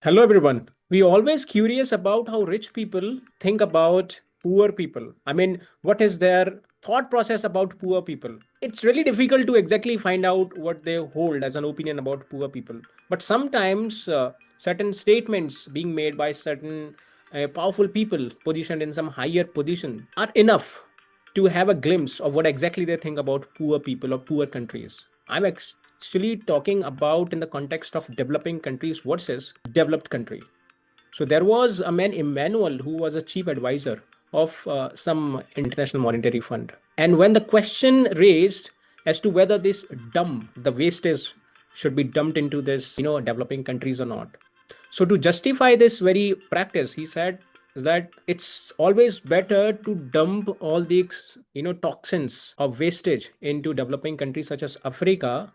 Hello, everyone. We always curious about how rich people think about poor people. I mean, what is their thought process about poor people? It's really difficult to exactly find out what they hold as an opinion about poor people. But sometimes certain statements being made by certain powerful people positioned in some higher position are enough to have a glimpse of what exactly they think about poor people or poor countries. Actually talking about in the context of developing countries versus developed country. So there was a man Emmanuel who was a chief advisor of some international monetary fund, and when the question raised as to whether the wastage should be dumped into this developing countries or not. So to justify this very practice, he said that it's always better to dump all these toxins of wastage into developing countries such as Africa,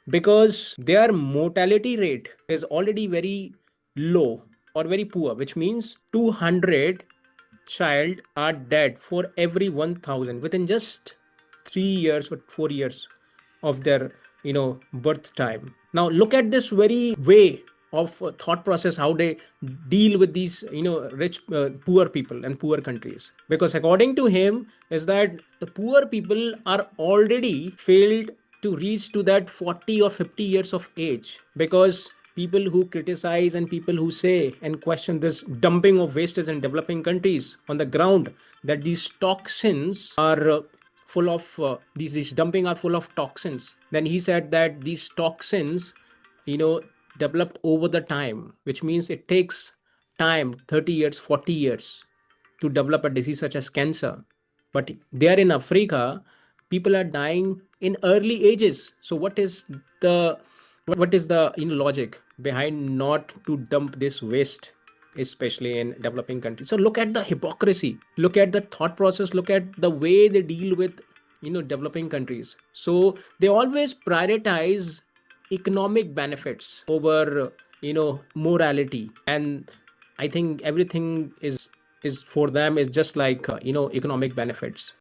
because their mortality rate is already very low or very poor, which means 200 child are dead for every 1000 within just 3 years or 4 years of their birth time. Now look at this very way of thought process, how they deal with these rich poor people and poor countries, because according to him is that the poor people are already failed to reach to that 40 or 50 years of age, because people who criticize and people who say and question this dumping of wastes in developing countries on the ground, that these toxins are full of these dumping are full of toxins, then he said that these toxins you know developed over the time, which means it takes time, 30 years, 40 years, to develop a disease such as cancer. But there in Africa, people are dying in early ages. So the what is the logic behind not to dump this waste, especially in developing countries? So look at the hypocrisy, look at the thought process, look at the way they deal with developing countries. So they always prioritize economic benefits over morality, and I think everything is for them is just like economic benefits.